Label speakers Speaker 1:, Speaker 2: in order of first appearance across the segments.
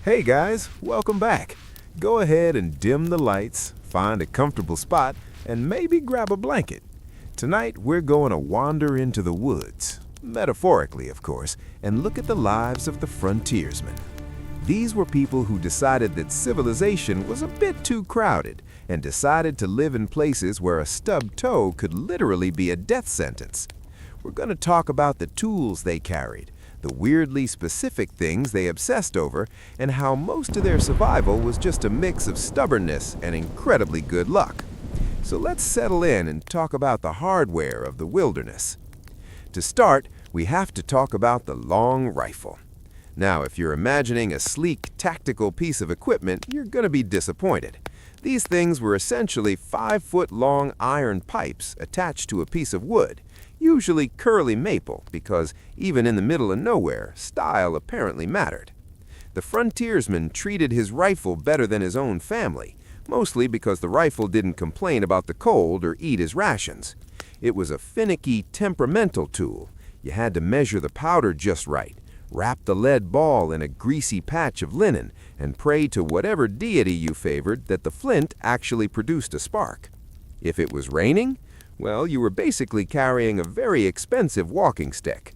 Speaker 1: Hey guys, welcome back. Go ahead and dim the lights, find a comfortable spot, and maybe grab a blanket. Tonight we're going to wander into the woods, metaphorically of course, and look at the lives of the frontiersmen. These were people who decided that civilization was a bit too crowded and decided to live in places where a stubbed toe could literally be a death sentence. We're going to talk about the tools they carried, the weirdly specific things they obsessed over, and how most of their survival was just a mix of stubbornness and incredibly good luck. So let's settle in and talk about the hardware of the wilderness. To start, we have to talk about the long rifle. Now, if you're imagining a sleek, tactical piece of equipment, you're going to be disappointed. These things were essentially 5-foot-long iron pipes attached to a piece of wood, usually curly maple, because even in the middle of nowhere, style apparently mattered. The frontiersman treated his rifle better than his own family, mostly because the rifle didn't complain about the cold or eat his rations. It was a finicky, temperamental tool. You had to measure the powder just right, wrap the lead ball in a greasy patch of linen, and pray to whatever deity you favored that the flint actually produced a spark. If it was raining, well, you were basically carrying a very expensive walking stick.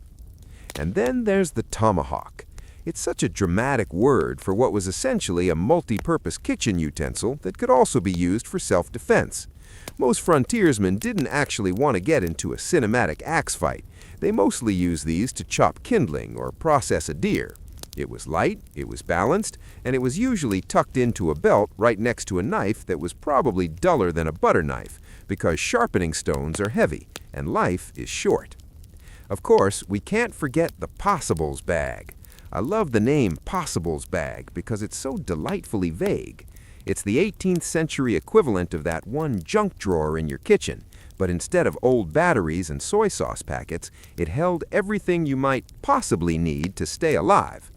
Speaker 1: And then there's the tomahawk. It's such a dramatic word for what was essentially a multi-purpose kitchen utensil that could also be used for self-defense. Most frontiersmen didn't actually want to get into a cinematic axe fight. They mostly used these to chop kindling or process a deer. It was light, it was balanced, and it was usually tucked into a belt right next to a knife that was probably duller than a butter knife, because sharpening stones are heavy and life is short. Of course, we can't forget the possibles bag. I love the name possibles bag because it's so delightfully vague. It's the 18th century equivalent of that one junk drawer in your kitchen, but instead of old batteries and soy sauce packets, it held everything you might possibly need to stay alive.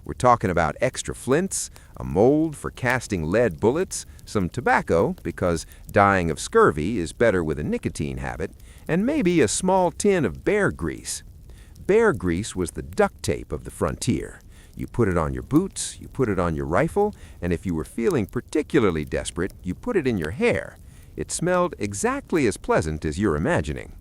Speaker 1: We're talking about extra flints, a mold for casting lead bullets, some tobacco, because dying of scurvy is better with a nicotine habit, and maybe a small tin of bear grease. Bear grease was the duct tape of the frontier. You put it on your boots, you put it on your rifle, and if you were feeling particularly desperate, you put it in your hair. It smelled exactly as pleasant as you're imagining.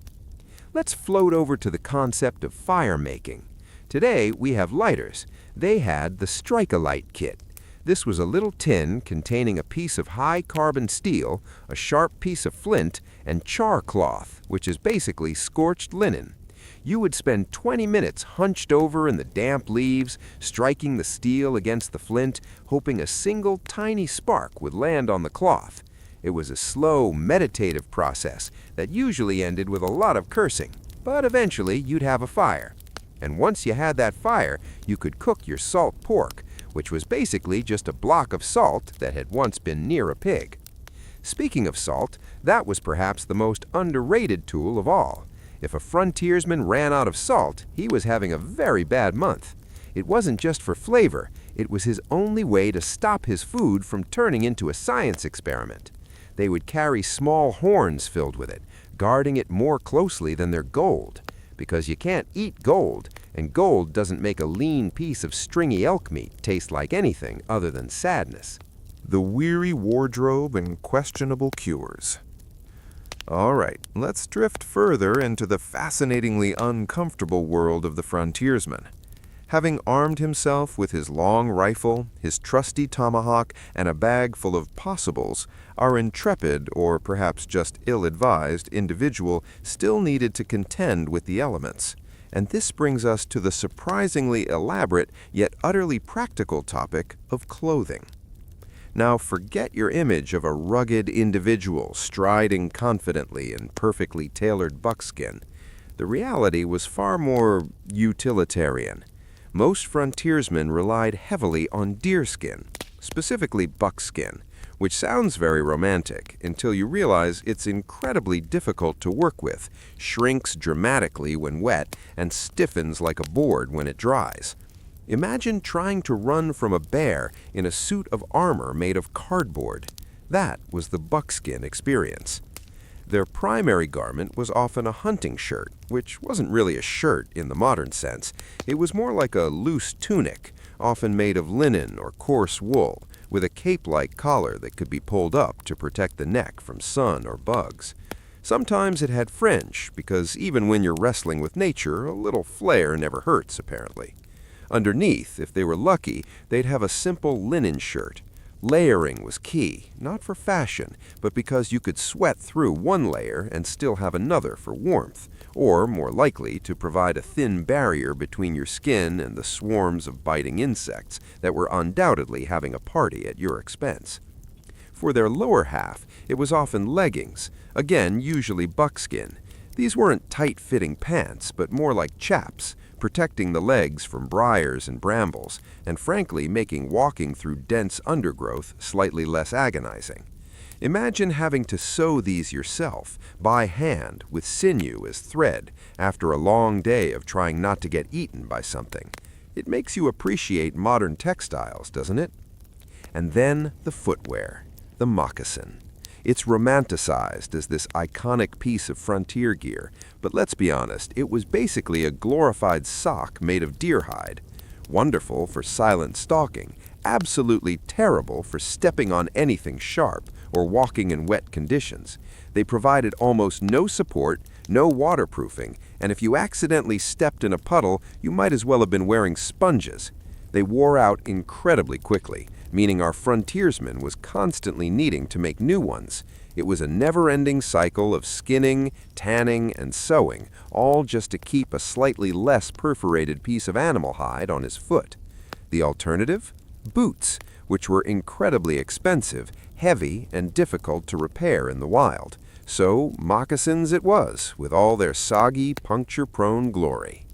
Speaker 1: Let's float over to the concept of fire making. Today, we have lighters. They had the Strike-A-Light kit. This was a little tin containing a piece of high-carbon steel, a sharp piece of flint, and char cloth, which is basically scorched linen. You would spend 20 minutes hunched over in the damp leaves, striking the steel against the flint, hoping a single tiny spark would land on the cloth. It was a slow, meditative process that usually ended with a lot of cursing, but eventually you'd have a fire. And once you had that fire, you could cook your salt pork, which was basically just a block of salt that had once been near a pig. Speaking of salt, that was perhaps the most underrated tool of all. If a frontiersman ran out of salt, he was having a very bad month. It wasn't just for flavor, it was his only way to stop his food from turning into a science experiment. They would carry small horns filled with it, guarding it more closely than their gold. Because you can't eat gold, and gold doesn't make a lean piece of stringy elk meat taste like anything other than sadness.
Speaker 2: The weary wardrobe and questionable cures. All right, let's drift further into the fascinatingly uncomfortable world of the frontiersman. Having armed himself with his long rifle, his trusty tomahawk, and a bag full of possibles, our intrepid, or perhaps just ill-advised, individual still needed to contend with the elements. And this brings us to the surprisingly elaborate yet utterly practical topic of clothing. Now forget your image of a rugged individual striding confidently in perfectly tailored buckskin. The reality was far more utilitarian. Most frontiersmen relied heavily on deerskin, specifically buckskin, which sounds very romantic until you realize it's incredibly difficult to work with, shrinks dramatically when wet, and stiffens like a board when it dries. Imagine trying to run from a bear in a suit of armor made of cardboard. That was the buckskin experience. Their primary garment was often a hunting shirt, which wasn't really a shirt in the modern sense. It was more like a loose tunic, often made of linen or coarse wool, with a cape-like collar that could be pulled up to protect the neck from sun or bugs. Sometimes it had fringe, because even when you're wrestling with nature, a little flair never hurts, apparently. Underneath, if they were lucky, they'd have a simple linen shirt. Layering was key, not for fashion, but because you could sweat through one layer and still have another for warmth, or, more likely, to provide a thin barrier between your skin and the swarms of biting insects that were undoubtedly having a party at your expense. For their lower half, it was often leggings, again usually buckskin. These weren't tight-fitting pants, but more like chaps, protecting the legs from briars and brambles, and frankly making walking through dense undergrowth slightly less agonizing. Imagine having to sew these yourself, by hand, with sinew as thread, after a long day of trying not to get eaten by something. It makes you appreciate modern textiles, doesn't it? And then the footwear, the moccasin. It's romanticized as this iconic piece of frontier gear, but let's be honest, it was basically a glorified sock made of deer hide. Wonderful for silent stalking, absolutely terrible for stepping on anything sharp or walking in wet conditions. They provided almost no support, no waterproofing, and if you accidentally stepped in a puddle, you might as well have been wearing sponges. They wore out incredibly quickly, meaning our frontiersman was constantly needing to make new ones. It was a never-ending cycle of skinning, tanning, and sewing, all just to keep a slightly less perforated piece of animal hide on his foot. The alternative? Boots, which were incredibly expensive, heavy, and difficult to repair in the wild. So moccasins it was, with all their soggy, puncture-prone glory.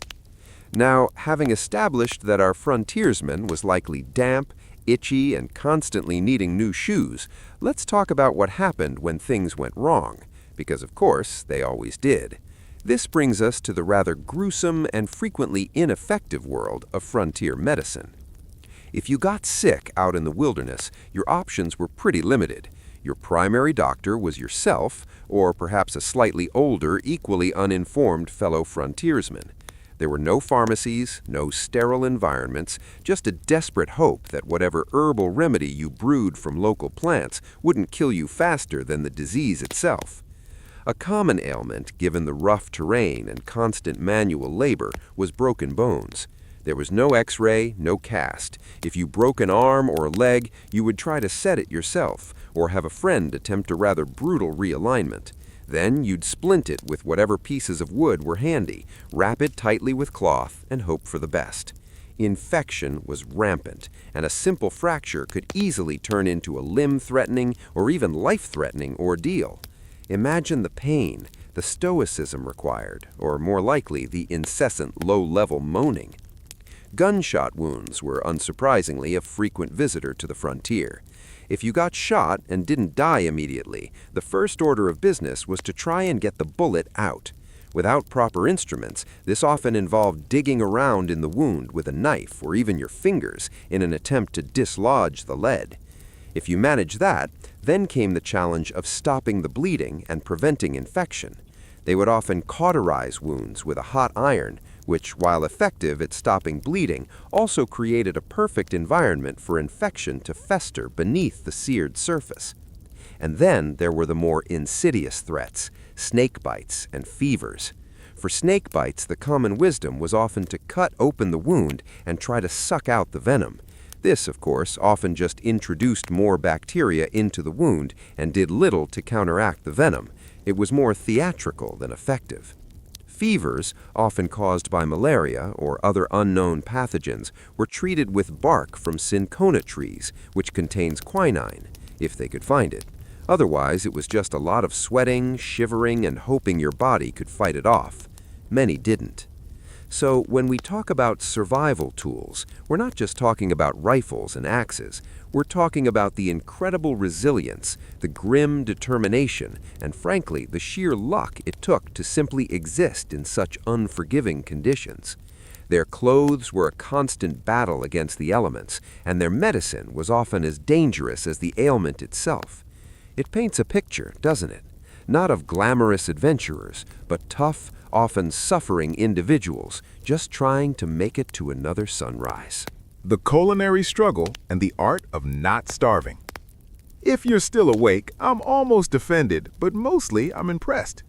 Speaker 2: Now, having established that our frontiersman was likely damp, itchy, and constantly needing new shoes, let's talk about what happened when things went wrong, because of course they always did. This brings us to the rather gruesome and frequently ineffective world of frontier medicine. If you got sick out in the wilderness, your options were pretty limited. Your primary doctor was yourself, or perhaps a slightly older, equally uninformed fellow frontiersman. There were no pharmacies, no sterile environments, just a desperate hope that whatever herbal remedy you brewed from local plants wouldn't kill you faster than the disease itself. A common ailment, given the rough terrain and constant manual labor, was broken bones. There was no x-ray, no cast. If you broke an arm or leg, you would try to set it yourself, or have a friend attempt a rather brutal realignment. Then you'd splint it with whatever pieces of wood were handy, wrap it tightly with cloth, and hope for the best. Infection was rampant, and a simple fracture could easily turn into a limb-threatening or even life-threatening ordeal. Imagine the pain, the stoicism required, or more likely, the incessant low-level moaning. Gunshot wounds were unsurprisingly a frequent visitor to the frontier. If you got shot and didn't die immediately, the first order of business was to try and get the bullet out. Without proper instruments, this often involved digging around in the wound with a knife or even your fingers in an attempt to dislodge the lead. If you managed that, then came the challenge of stopping the bleeding and preventing infection. They would often cauterize wounds with a hot iron, which, while effective at stopping bleeding, also created a perfect environment for infection to fester beneath the seared surface. And then there were the more insidious threats, snake bites and fevers. For snake bites, the common wisdom was often to cut open the wound and try to suck out the venom. This, of course, often just introduced more bacteria into the wound and did little to counteract the venom. It was more theatrical than effective. Fevers, often caused by malaria or other unknown pathogens, were treated with bark from cinchona trees, which contains quinine, if they could find it. Otherwise, it was just a lot of sweating, shivering, and hoping your body could fight it off. Many didn't. So when we talk about survival tools, we're not just talking about rifles and axes. We're talking about the incredible resilience, the grim determination, and frankly, the sheer luck it took to simply exist in such unforgiving conditions. Their clothes were a constant battle against the elements, and their medicine was often as dangerous as the ailment itself. It paints a picture, doesn't it? Not of glamorous adventurers, but tough, often suffering individuals just trying to make it to another sunrise.
Speaker 1: The Culinary Struggle and the Art of Not Starving. If you're still awake, I'm almost offended, but mostly I'm impressed.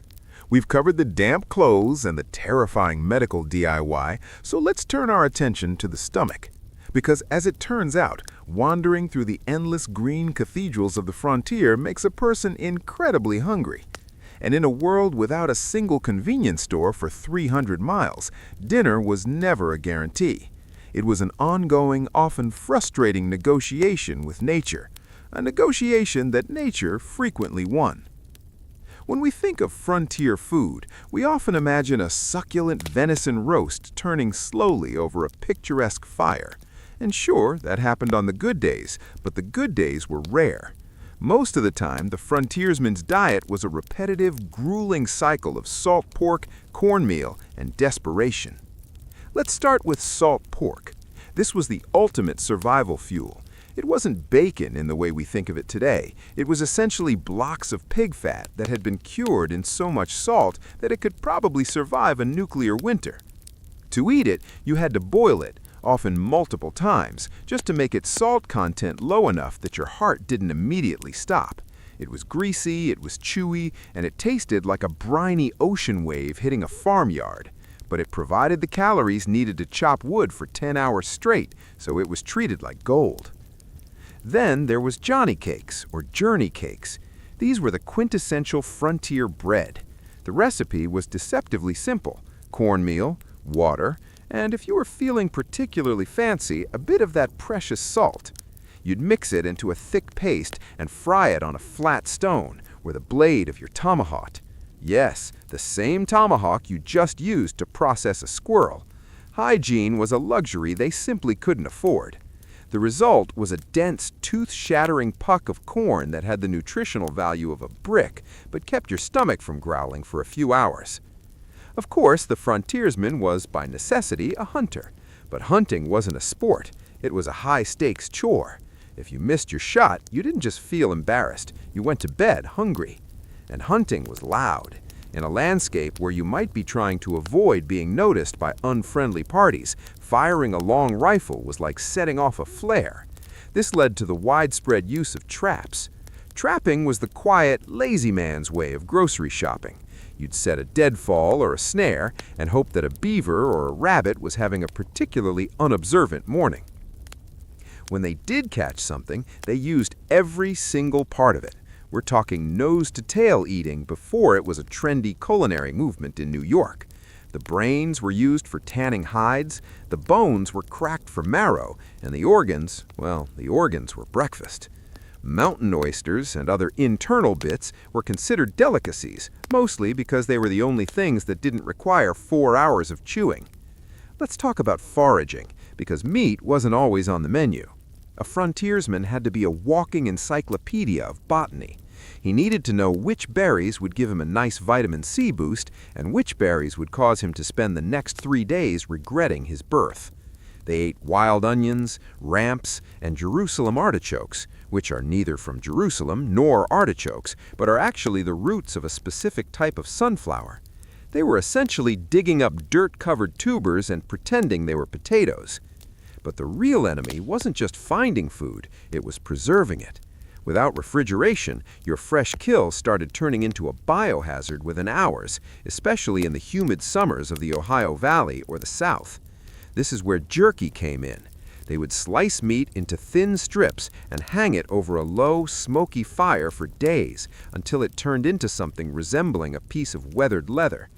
Speaker 1: We've covered the damp clothes and the terrifying medical DIY, so let's turn our attention to the stomach. Because as it turns out, wandering through the endless green cathedrals of the frontier makes a person incredibly hungry. And in a world without a single convenience store for 300 miles, dinner was never a guarantee. It was an ongoing, often frustrating negotiation with nature, a negotiation that nature frequently won. When we think of frontier food, we often imagine a succulent venison roast turning slowly over a picturesque fire. And sure, that happened on the good days, but the good days were rare. Most of the time, the frontiersman's diet was a repetitive, grueling cycle of salt pork, cornmeal, and desperation. Let's start with salt pork. This was the ultimate survival fuel. It wasn't bacon in the way we think of it today. It was essentially blocks of pig fat that had been cured in so much salt that it could probably survive a nuclear winter. To eat it, you had to boil it, often multiple times, just to make its salt content low enough that your heart didn't immediately stop. It was greasy, it was chewy, and it tasted like a briny ocean wave hitting a farmyard. But it provided the calories needed to chop wood for 10 hours straight, so it was treated like gold. Then there was Johnny cakes, or journey cakes. These were the quintessential frontier bread. The recipe was deceptively simple: cornmeal, water, and if you were feeling particularly fancy, a bit of that precious salt. You'd mix it into a thick paste and fry it on a flat stone, with a blade of your tomahawk. Yes, the same tomahawk you just used to process a squirrel. Hygiene was a luxury they simply couldn't afford. The result was a dense, tooth-shattering puck of corn that had the nutritional value of a brick, but kept your stomach from growling for a few hours. Of course, the frontiersman was, by necessity, a hunter. But hunting wasn't a sport. It was a high-stakes chore. If you missed your shot, you didn't just feel embarrassed. You went to bed hungry. And hunting was loud. In a landscape where you might be trying to avoid being noticed by unfriendly parties, firing a long rifle was like setting off a flare. This led to the widespread use of traps. Trapping was the quiet, lazy man's way of grocery shopping. You'd set a deadfall or a snare and hope that a beaver or a rabbit was having a particularly unobservant morning. When they did catch something, they used every single part of it. We're talking nose-to-tail eating before it was a trendy culinary movement in New York. The brains were used for tanning hides, the bones were cracked for marrow, and the organs, well, the organs were breakfast. Mountain oysters and other internal bits were considered delicacies, mostly because they were the only things that didn't require 4 hours of chewing. Let's talk about foraging, because meat wasn't always on the menu. A frontiersman had to be a walking encyclopedia of botany. He needed to know which berries would give him a nice vitamin C boost and which berries would cause him to spend the next 3 days regretting his birth. They ate wild onions, ramps, and Jerusalem artichokes, which are neither from Jerusalem nor artichokes, but are actually the roots of a specific type of sunflower. They were essentially digging up dirt-covered tubers and pretending they were potatoes. But the real enemy wasn't just finding food, it was preserving it. Without refrigeration, your fresh kill started turning into a biohazard within hours, especially in the humid summers of the Ohio Valley or the South. This is where jerky came in. They would slice meat into thin strips and hang it over a low, smoky fire for days until it turned into something resembling a piece of weathered leather.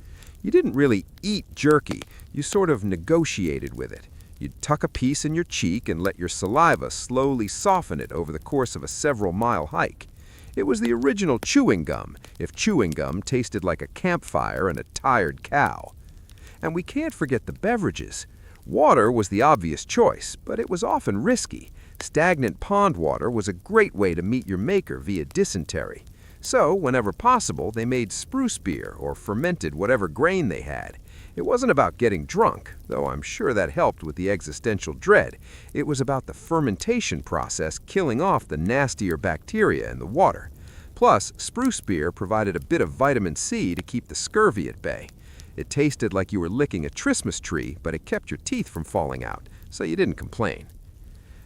Speaker 1: You didn't really eat jerky, you sort of negotiated with it. You'd tuck a piece in your cheek and let your saliva slowly soften it over the course of a several-mile hike. It was the original chewing gum, if chewing gum tasted like a campfire and a tired cow. And we can't forget the beverages. Water was the obvious choice, but it was often risky. Stagnant pond water was a great way to meet your maker via dysentery. So, whenever possible, they made spruce beer or fermented whatever grain they had. It wasn't about getting drunk, though I'm sure that helped with the existential dread. It was about the fermentation process killing off the nastier bacteria in the water. Plus, spruce beer provided a bit of vitamin C to keep the scurvy at bay. It tasted like you were licking a Christmas tree, but it kept your teeth from falling out, so you didn't complain.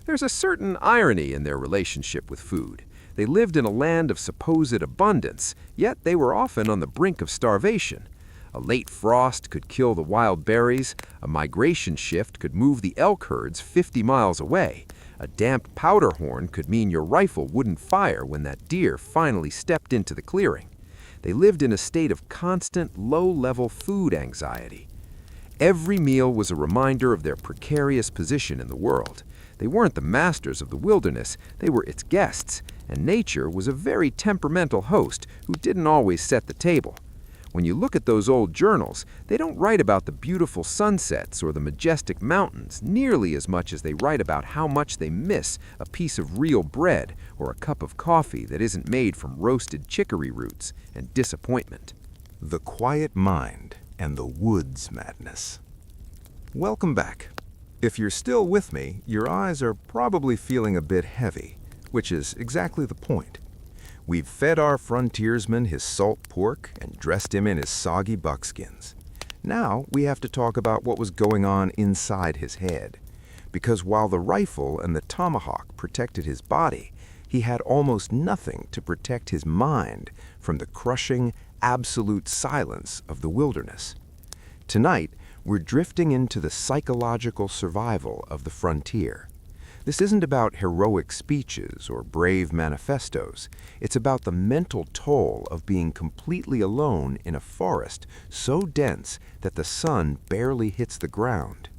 Speaker 3: There's a certain irony in their relationship with food. They lived in a land of supposed abundance, yet they were often on the brink of starvation. A late frost could kill the wild berries, a migration shift could move the elk herds 50 miles away, a damp powder horn could mean your rifle wouldn't fire when that deer finally stepped into the clearing. They lived in a state of constant, low-level food anxiety. Every meal was a reminder of their precarious position in the world. They weren't the masters of the wilderness, they were its guests, and nature was a very temperamental host who didn't always set the table. When you look at those old journals, they don't write about the beautiful sunsets or the majestic mountains nearly as much as they write about how much they miss a piece of real bread or a cup of coffee that isn't made from roasted chicory roots and disappointment.
Speaker 2: The quiet mind and the woods madness. Welcome back. If you're still with me, your eyes are probably feeling a bit heavy, which is exactly the point. We've fed our frontiersman his salt pork and dressed him in his soggy buckskins. Now we have to talk about what was going on inside his head. Because while the rifle and the tomahawk protected his body, he had almost nothing to protect his mind from the crushing, absolute silence of the wilderness. Tonight, we're drifting into the psychological survival of the frontier. This isn't about heroic speeches or brave manifestos. It's about the mental toll of being completely alone in a forest so dense that the sun barely hits the ground.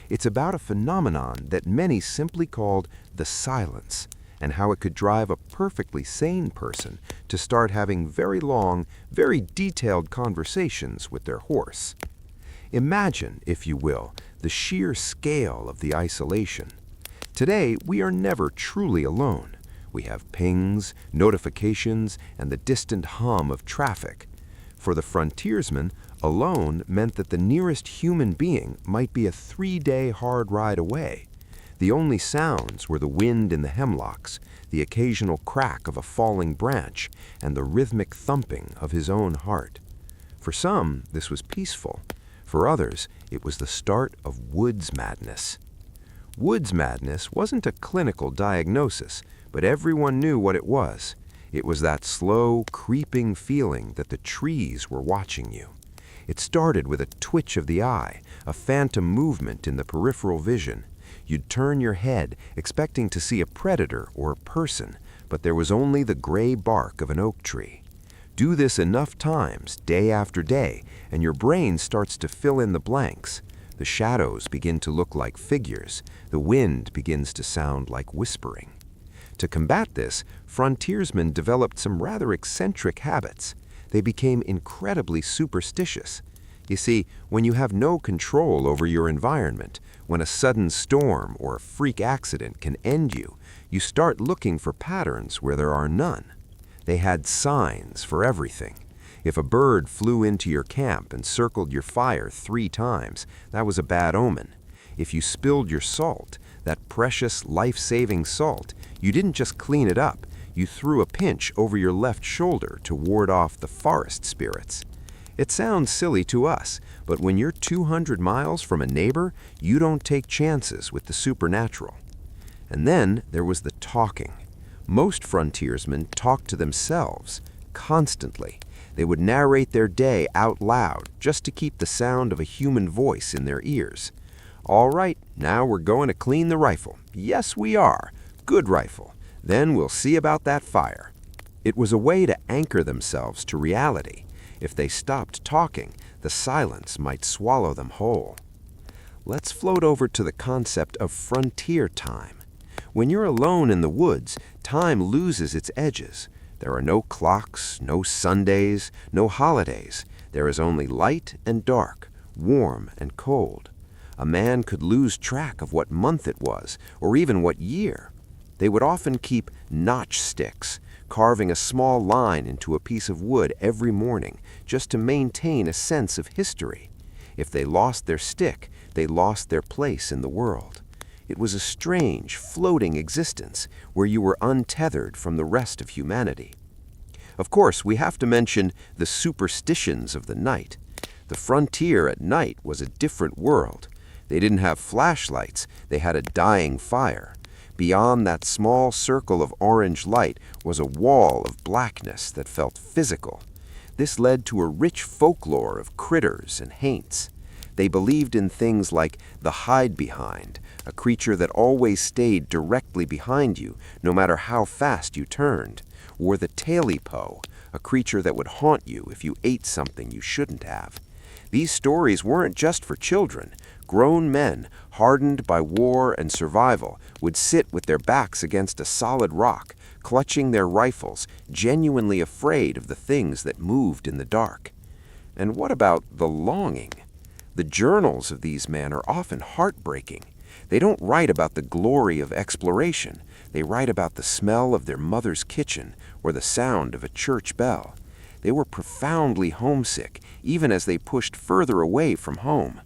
Speaker 2: It's about a phenomenon that many simply called the silence, and how it could drive a perfectly sane person to start having very long, very detailed conversations with their horse. Imagine, if you will, the sheer scale of the isolation. Today, we are never truly alone. We have pings, notifications, and the distant hum of traffic. For the frontiersman, alone meant that the nearest human being might be a 3-day hard ride away. The only sounds were the wind in the hemlocks, the occasional crack of a falling branch, and the rhythmic thumping of his own heart. For some, this was peaceful. For others, it was the start of woods madness. Woods madness wasn't a clinical diagnosis, but everyone knew what it was. It was that slow, creeping feeling that the trees were watching you. It started with a twitch of the eye, a phantom movement in the peripheral vision. You'd turn your head, expecting to see a predator or a person, but there was only the gray bark of an oak tree. Do this enough times, day after day, and your brain starts to fill in the blanks. The shadows begin to look like figures. The wind begins to sound like whispering. To combat this, frontiersmen developed some rather eccentric habits. They became incredibly superstitious. You see, when you have no control over your environment, when a sudden storm or a freak accident can end you, you start looking for patterns where there are none. They had signs for everything. If a bird flew into your camp and circled your fire 3 times, that was a bad omen. If you spilled your salt, that precious, life-saving salt, you didn't just clean it up, you threw a pinch over your left shoulder to ward off the forest spirits. It sounds silly to us, but when you're 200 miles from a neighbor, you don't take chances with the supernatural. And then there was the talking. Most frontiersmen talked to themselves, constantly. They would narrate their day out loud just to keep the sound of a human voice in their ears. All right, now we're going to clean the rifle. Yes, we are. Good rifle. Then we'll see about that fire. It was a way to anchor themselves to reality. If they stopped talking, the silence might swallow them whole. Let's float over to the concept of frontier time. When you're alone in the woods, time loses its edges. There are no clocks, no Sundays, no holidays. There is only light and dark, warm and cold. A man could lose track of what month it was, or even what year. They would often keep notch sticks, carving a small line into a piece of wood every morning, just to maintain a sense of history. If they lost their stick, they lost their place in the world. It was a strange, floating existence where you were untethered from the rest of humanity. Of course, we have to mention the superstitions of the night. The frontier at night was a different world. They didn't have flashlights, they had a dying fire.
Speaker 3: Beyond that small circle of orange light was a wall of blackness that felt physical. This led to a rich folklore of critters and haints. They believed in things like the hide-behind, a creature that always stayed directly behind you, no matter how fast you turned, or the taily-po, a creature that would haunt you if you ate something you shouldn't have. These stories weren't just for children. Grown men, hardened by war and survival, would sit with their backs against a solid rock, clutching their rifles, genuinely afraid of the things that moved in the dark. And what about the longing? The journals of these men are often heartbreaking. They don't write about the glory of exploration. They write about the smell of their mother's kitchen or the sound of a church bell. They were profoundly homesick, even as they pushed further away from home.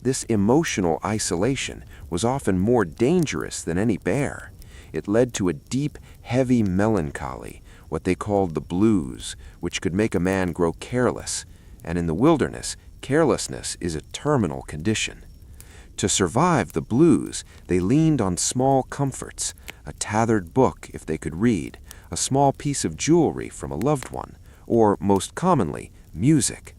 Speaker 3: This emotional isolation was often more dangerous than any bear. It led to a deep, heavy melancholy, what they called the blues, which could make a man grow careless. And in the wilderness, carelessness is a terminal condition. To survive the blues, they leaned on small comforts, a tethered book if they could read, a small piece of jewelry from a loved one, or, most commonly, music.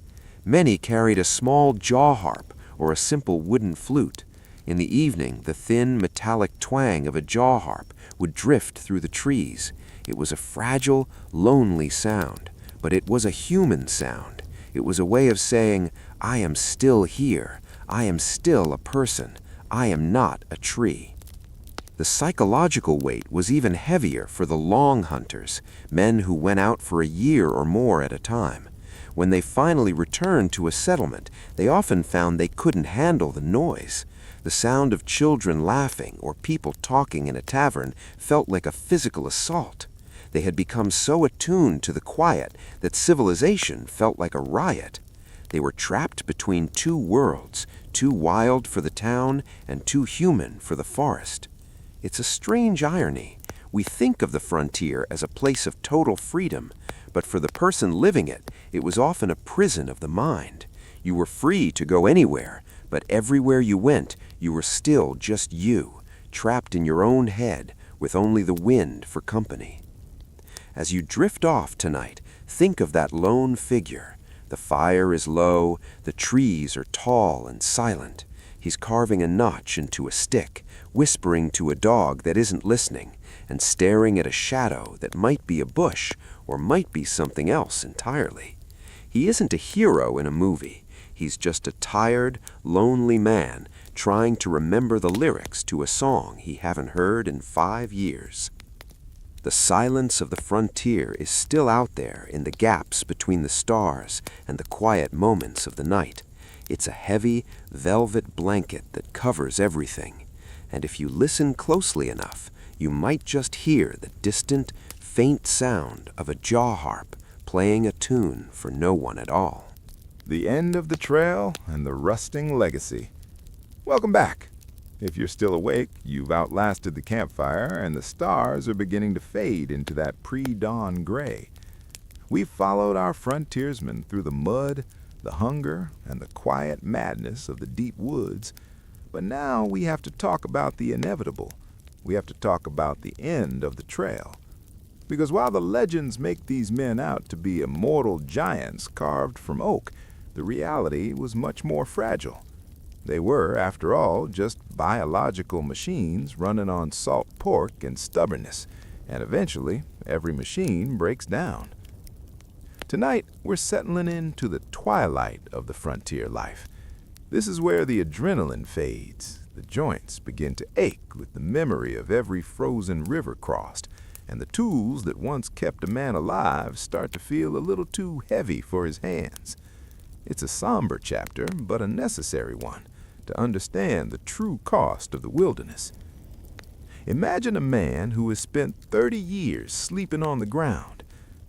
Speaker 3: Many carried a small jaw harp or a simple wooden flute. In the evening, the thin, metallic twang of a jaw harp would drift through the trees. It was a fragile, lonely sound, but it was a human sound. It was a way of saying, I am still here. I am still a person. I am not a tree. The psychological weight was even heavier for the long hunters, men who went out for a year or more at a time. When they finally returned to a settlement, they often found they couldn't handle the noise. The sound of children laughing or people talking in a tavern felt like a physical assault. They had become so attuned to the quiet that civilization felt like a riot. They were trapped between two worlds, too wild for the town and too human for the forest. It's a strange irony. We think of the frontier as a place of total freedom, but for the person living it, it was often a prison of the mind. You were free to go anywhere, but everywhere you went, you were still just you, trapped in your own head with only the wind for company. As you drift off tonight, think of that lone figure. The fire is low, the trees are tall and silent. He's carving a notch into a stick, whispering to a dog that isn't listening, and staring at a shadow that might be a bush or might be something else entirely. He isn't a hero in a movie. He's just a tired, lonely man trying to remember the lyrics to a song he haven't heard in 5 years. The silence of the frontier is still out there in the gaps between the stars and the quiet moments of the night. It's a heavy, velvet blanket that covers everything. And if you listen closely enough, you might just hear the distant, faint sound of a jaw harp playing a tune for no one at all.
Speaker 1: The end of the trail and the rusting legacy. Welcome back. If you're still awake, you've outlasted the campfire and the stars are beginning to fade into that pre-dawn gray. We've followed our frontiersmen through the mud, the hunger, and the quiet madness of the deep woods. But now we have to talk about the inevitable. We have to talk about the end of the trail. Because while the legends make these men out to be immortal giants carved from oak, the reality was much more fragile. They were, after all, just biological machines running on salt pork and stubbornness, and eventually every machine breaks down. Tonight, we're settling into the twilight of the frontier life. This is where the adrenaline fades, the joints begin to ache with the memory of every frozen river crossed, and the tools that once kept a man alive start to feel a little too heavy for his hands. It's a somber chapter, but a necessary one, to understand the true cost of the wilderness. Imagine a man who has spent 30 years sleeping on the ground.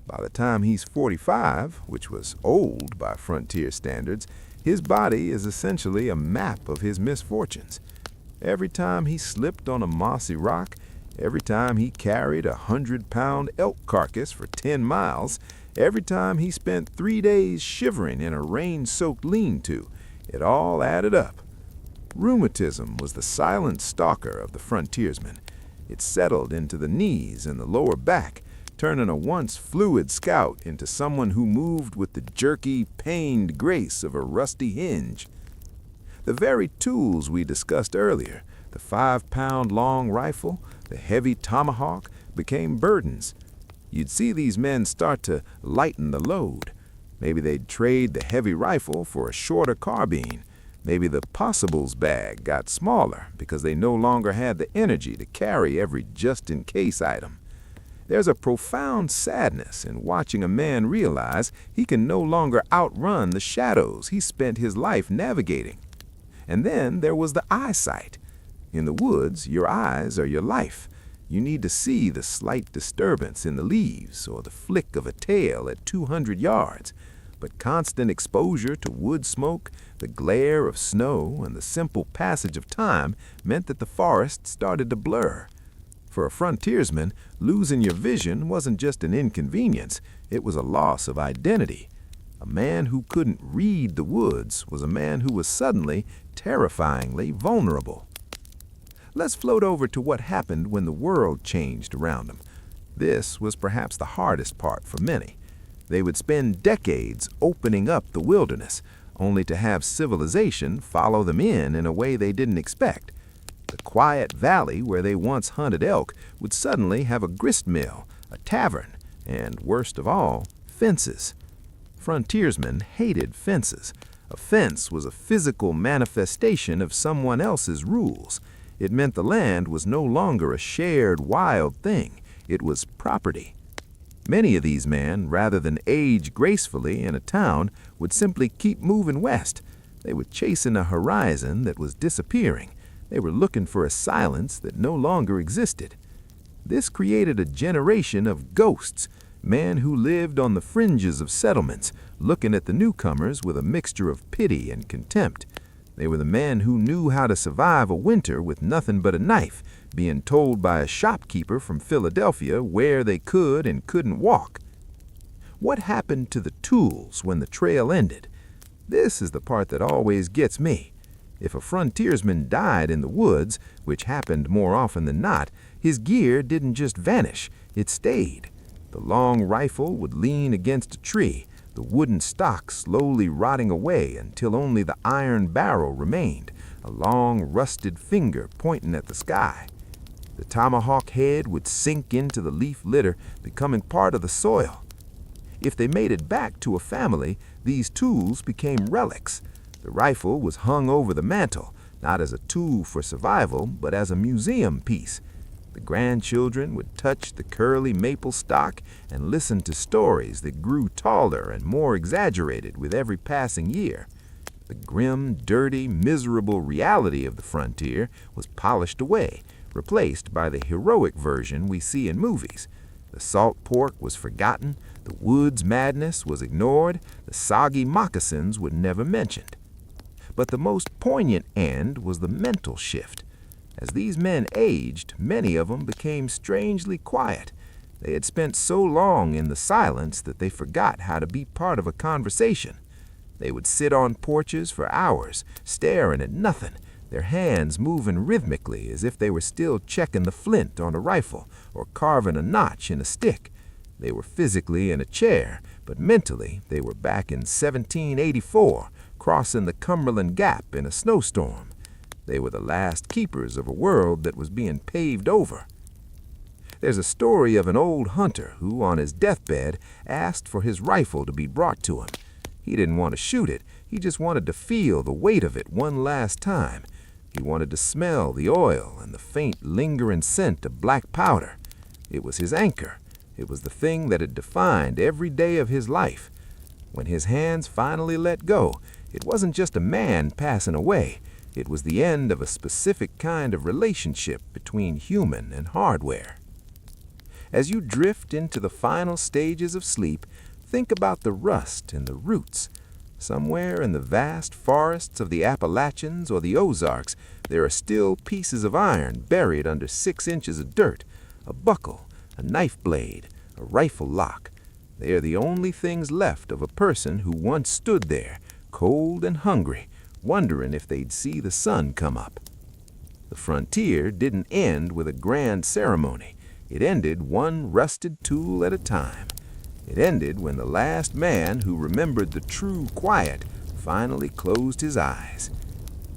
Speaker 1: By the time he's 45, which was old by frontier standards, his body is essentially a map of his misfortunes. Every time he slipped on a mossy rock, every time he carried a 100-pound elk carcass for 10 miles, every time he spent 3 days shivering in a rain-soaked lean-to, it all added up. Rheumatism was the silent stalker of the frontiersmen. It settled into the knees and the lower back, turning a once fluid scout into someone who moved with the jerky, pained grace of a rusty hinge. The very tools we discussed earlier, the 5-pound long rifle, the heavy tomahawk, became burdens. You'd see these men start to lighten the load. Maybe they'd trade the heavy rifle for a shorter carbine. Maybe the possibles bag got smaller because they no longer had the energy to carry every just-in-case item. There's a profound sadness in watching a man realize he can no longer outrun the shadows he spent his life navigating. And then there was the eyesight. In the woods, your eyes are your life. You need to see the slight disturbance in the leaves or the flick of a tail at 200 yards. But constant exposure to wood smoke, the glare of snow, and the simple passage of time meant that the forest started to blur. For a frontiersman, losing your vision wasn't just an inconvenience, it was a loss of identity. A man who couldn't read the woods was a man who was suddenly terrifyingly vulnerable. Let's float over to what happened when the world changed around them. This was perhaps the hardest part for many. They would spend decades opening up the wilderness, only to have civilization follow them in a way they didn't expect. The quiet valley where they once hunted elk would suddenly have a grist mill, a tavern, and, worst of all, fences. Frontiersmen hated fences. A fence was a physical manifestation of someone else's rules. It meant the land was no longer a shared wild thing. It was property. Many of these men, rather than age gracefully in a town, would simply keep moving west. They were chasing a horizon that was disappearing. They were looking for a silence that no longer existed. This created a generation of ghosts, men who lived on the fringes of settlements, looking at the newcomers with a mixture of pity and contempt. They were the men who knew how to survive a winter with nothing but a knife, being told by a shopkeeper from Philadelphia where they could and couldn't walk. What happened to the tools when the trail ended? This is the part that always gets me. If a frontiersman died in the woods, which happened more often than not, his gear didn't just vanish, it stayed. The long rifle would lean against a tree, the wooden stock slowly rotting away until only the iron barrel remained, a long rusted finger pointing at the sky. The tomahawk head would sink into the leaf litter, becoming part of the soil. If they made it back to a family, these tools became relics. The rifle was hung over the mantel, not as a tool for survival, but as a museum piece. The grandchildren would touch the curly maple stock and listen to stories that grew taller and more exaggerated with every passing year. The grim, dirty, miserable reality of the frontier was polished away, replaced by the heroic version we see in movies. The salt pork was forgotten, the woods madness was ignored, the soggy moccasins were never mentioned. But the most poignant end was the mental shift. As these men aged, many of them became strangely quiet. They had spent so long in the silence that they forgot how to be part of a conversation. They would sit on porches for hours, staring at nothing, their hands moving rhythmically as if they were still checking the flint on a rifle or carving a notch in a stick. They were physically in a chair, but mentally they were back in 1784, crossing the Cumberland Gap in a snowstorm. They were the last keepers of a world that was being paved over. There's a story of an old hunter who, on his deathbed, asked for his rifle to be brought to him. He didn't want to shoot it, he just wanted to feel the weight of it one last time. He wanted to smell the oil and the faint, lingering scent of black powder. It was his anchor. It was the thing that had defined every day of his life. When his hands finally let go, it wasn't just a man passing away. It was the end of a specific kind of relationship between human and hardware. As you drift into the final stages of sleep, think about the rust and the roots. Somewhere in the vast forests of the Appalachians or the Ozarks, there are still pieces of iron buried under 6 inches of dirt, a buckle, a knife blade, a rifle lock. They are the only things left of a person who once stood there, cold and hungry, wondering if they'd see the sun come up. The The frontier didn't end with a grand ceremony. It ended one rusted tool at a time. It ended when the last man who remembered the true quiet finally closed his eyes.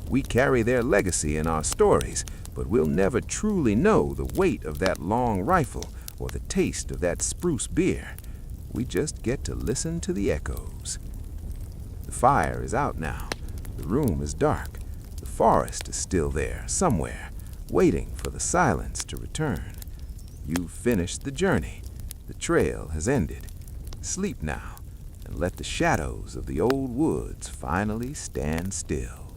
Speaker 1: We carry their legacy in our stories, but we'll never truly know the weight of that long rifle or the taste of that spruce beer. We just get to listen to the echoes. The fire is out now. The room is dark. The forest is still there, somewhere, waiting for the silence to return. You've finished the journey. The trail has ended. Sleep now, and let the shadows of the old woods finally stand still.